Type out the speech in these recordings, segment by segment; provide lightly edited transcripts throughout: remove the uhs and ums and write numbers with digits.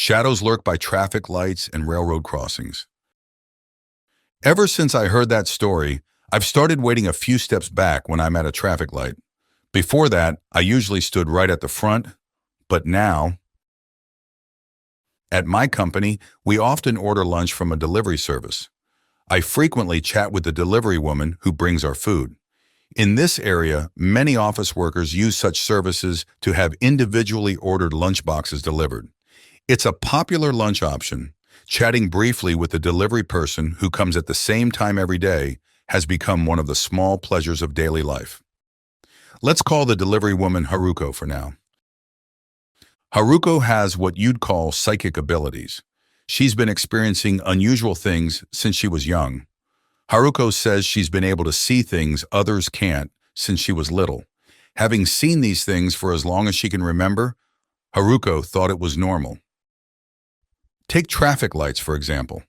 Shadows lurk by traffic lights and railroad crossings. Ever since I heard that story, I've started waiting a few steps back when I'm at a traffic light. Before that, I usually stood right at the front, but now, at my company, we often order lunch from a delivery service. I frequently chat with the delivery woman who brings our food. In this area, many office workers use such services to have individually ordered lunch boxes delivered. It's a popular lunch option. Chatting briefly with the delivery person who comes at the same time every day has become one of the small pleasures of daily life. Let's call the delivery woman Haruko for now. Haruko has what you'd call psychic abilities. She's been experiencing unusual things since she was young. Haruko says she's been able to see things others can't since she was little. Having seen these things for as long as she can remember, Haruko thought it was normal. Take traffic lights, for example.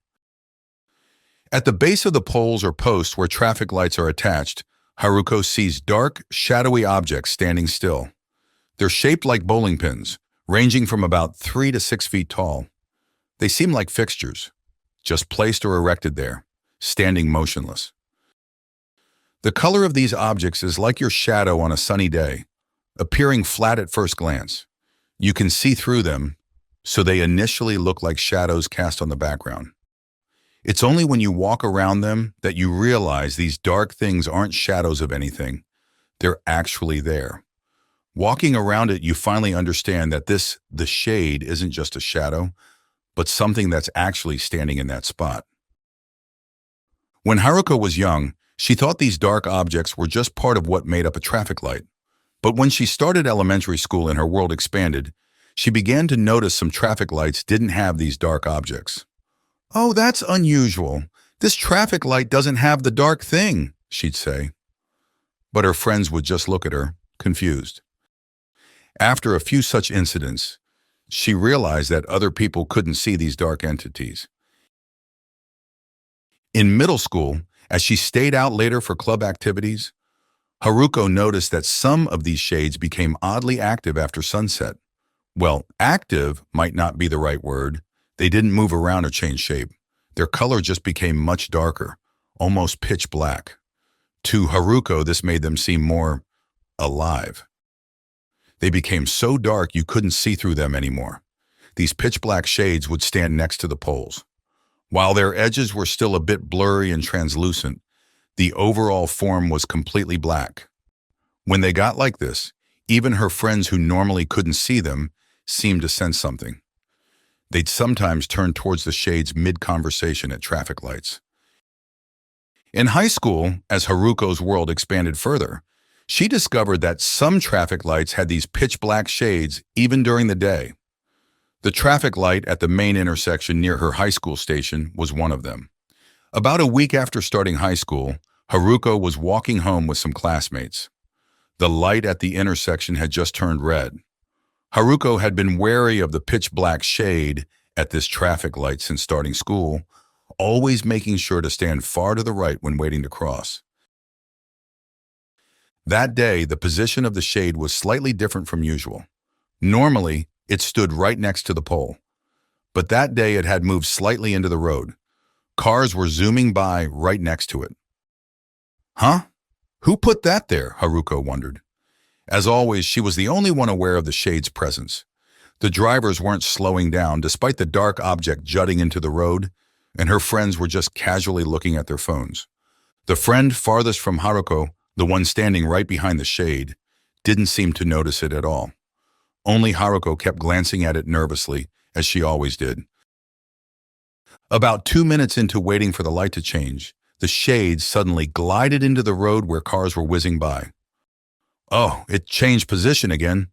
At the base of the poles or posts where traffic lights are attached, Haruko sees dark, shadowy objects standing still. They're shaped like bowling pins, ranging from about 3 to 6 feet tall. They seem like fixtures, just placed or erected there, standing motionless. The color of these objects is like your shadow on a sunny day, appearing flat at first glance. You can see through them, so they initially look like shadows cast on the background. It's only when you walk around them that you realize these dark things aren't shadows of anything. They're actually there. Walking around it, you finally understand that the shade isn't just a shadow, but something that's actually standing in that spot. When Haruko was young, she thought these dark objects were just part of what made up a traffic light. But when she started elementary school and her world expanded, she began to notice some traffic lights didn't have these dark objects. "Oh, that's unusual. This traffic light doesn't have the dark thing," she'd say. But her friends would just look at her, confused. After a few such incidents, she realized that other people couldn't see these dark entities. In middle school, as she stayed out later for club activities, Haruko noticed that some of these shades became oddly active after sunset. Well, active might not be the right word. They didn't move around or change shape. Their color just became much darker, almost pitch black. To Haruko, this made them seem more alive. They became so dark you couldn't see through them anymore. These pitch black shades would stand next to the poles. While their edges were still a bit blurry and translucent, the overall form was completely black. When they got like this, even her friends who normally couldn't see them seemed to sense something. They'd sometimes turn towards the shades mid-conversation at traffic lights. In high school, as Haruko's world expanded further, she discovered that some traffic lights had these pitch-black shades even during the day. The traffic light at the main intersection near her high school station was one of them. About a week after starting high school, Haruko was walking home with some classmates. The light at the intersection had just turned red. Haruko had been wary of the pitch-black shade at this traffic light since starting school, always making sure to stand far to the right when waiting to cross. That day, the position of the shade was slightly different from usual. Normally, it stood right next to the pole. But that day it had moved slightly into the road. Cars were zooming by right next to it. "Huh? Who put that there?" Haruko wondered. As always, she was the only one aware of the shade's presence. The drivers weren't slowing down despite the dark object jutting into the road, and her friends were just casually looking at their phones. The friend farthest from Haruko, the one standing right behind the shade, didn't seem to notice it at all. Only Haruko kept glancing at it nervously, as she always did. About 2 minutes into waiting for the light to change, the shade suddenly glided into the road where cars were whizzing by. "Oh, it changed position again,"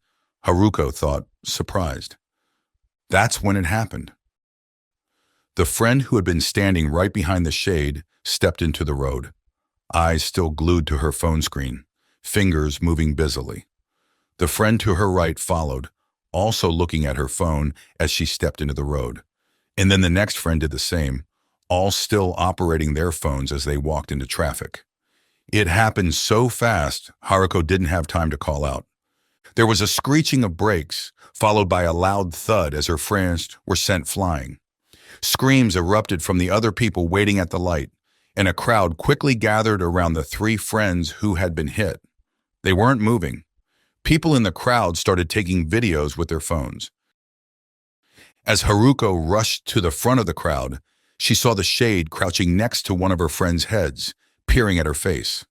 Haruko thought, surprised. That's when it happened. The friend who had been standing right behind the shade stepped into the road, eyes still glued to her phone screen, fingers moving busily. The friend to her right followed, also looking at her phone as she stepped into the road. And then the next friend did the same, all still operating their phones as they walked into traffic. It happened so fast, Haruko didn't have time to call out. There was a screeching of brakes, followed by a loud thud as her friends were sent flying. Screams erupted from the other people waiting at the light, and a crowd quickly gathered around the three friends who had been hit. They weren't moving. People in the crowd started taking videos with their phones. As Haruko rushed to the front of the crowd, she saw the shade crouching next to one of her friends' heads, peering at her face.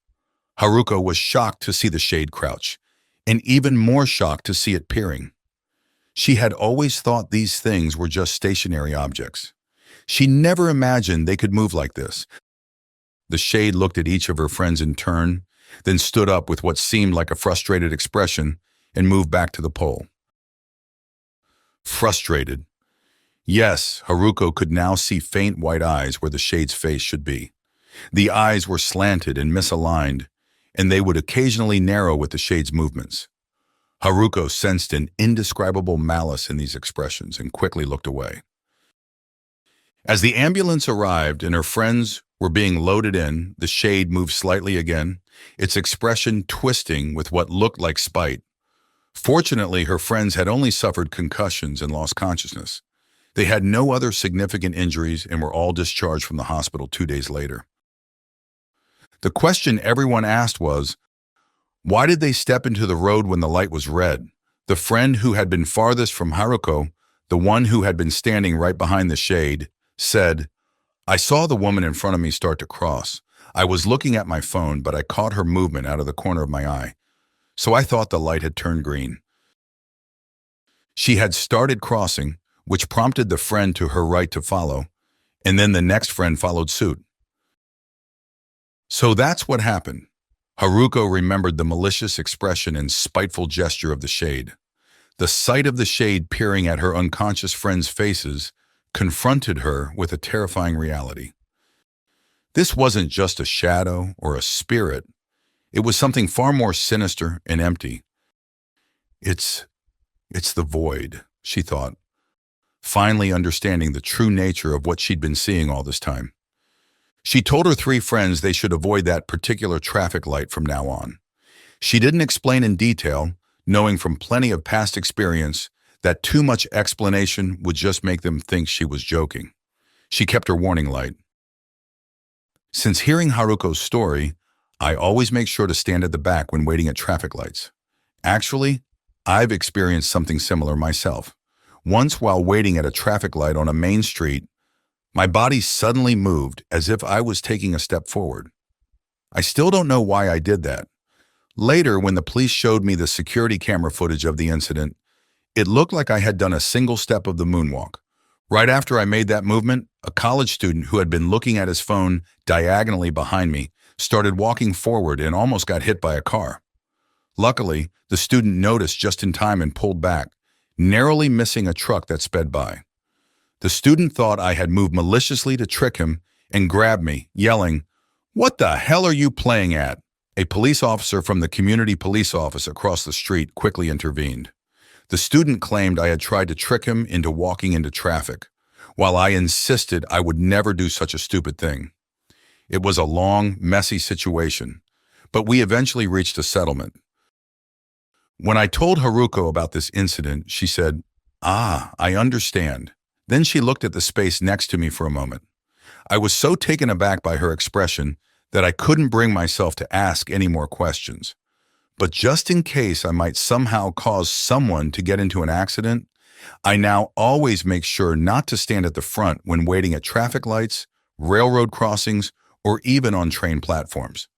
Haruko was shocked to see the shade crouch, and even more shocked to see it peering. She had always thought these things were just stationary objects. She never imagined they could move like this. The shade looked at each of her friends in turn, then stood up with what seemed like a frustrated expression and moved back to the pole. Frustrated. Yes, Haruko could now see faint white eyes where the shade's face should be. The eyes were slanted and misaligned, and they would occasionally narrow with the shade's movements. Haruko sensed an indescribable malice in these expressions and quickly looked away. As the ambulance arrived and her friends were being loaded in, the shade moved slightly again, its expression twisting with what looked like spite. Fortunately, her friends had only suffered concussions and lost consciousness. They had no other significant injuries and were all discharged from the hospital 2 days later. The question everyone asked was, why did they step into the road when the light was red? The friend who had been farthest from Haruko, the one who had been standing right behind the shade, said, "I saw the woman in front of me start to cross. I was looking at my phone, but I caught her movement out of the corner of my eye. So I thought the light had turned green." She had started crossing, which prompted the friend to her right to follow, and then the next friend followed suit. So that's what happened. Haruko remembered the malicious expression and spiteful gesture of the shade. The sight of the shade peering at her unconscious friends' faces confronted her with a terrifying reality. This wasn't just a shadow or a spirit. It was something far more sinister and empty. It's the void, she thought, finally understanding the true nature of what she'd been seeing all this time. She told her three friends they should avoid that particular traffic light from now on. She didn't explain in detail, knowing from plenty of past experience that too much explanation would just make them think she was joking. She kept her warning light. Since hearing Haruko's story, I always make sure to stand at the back when waiting at traffic lights. Actually, I've experienced something similar myself. Once while waiting at a traffic light on a main street, my body suddenly moved as if I was taking a step forward. I still don't know why I did that. Later, when the police showed me the security camera footage of the incident, it looked like I had done a single step of the moonwalk. Right after I made that movement, a college student who had been looking at his phone diagonally behind me started walking forward and almost got hit by a car. Luckily, the student noticed just in time and pulled back, narrowly missing a truck that sped by. The student thought I had moved maliciously to trick him and grabbed me, yelling, "What the hell are you playing at?" A police officer from the community police office across the street quickly intervened. The student claimed I had tried to trick him into walking into traffic, while I insisted I would never do such a stupid thing. It was a long, messy situation, but we eventually reached a settlement. When I told Haruko about this incident, she said, "Ah, I understand." Then she looked at the space next to me for a moment. I was so taken aback by her expression that I couldn't bring myself to ask any more questions. But just in case I might somehow cause someone to get into an accident, I now always make sure not to stand at the front when waiting at traffic lights, railroad crossings, or even on train platforms.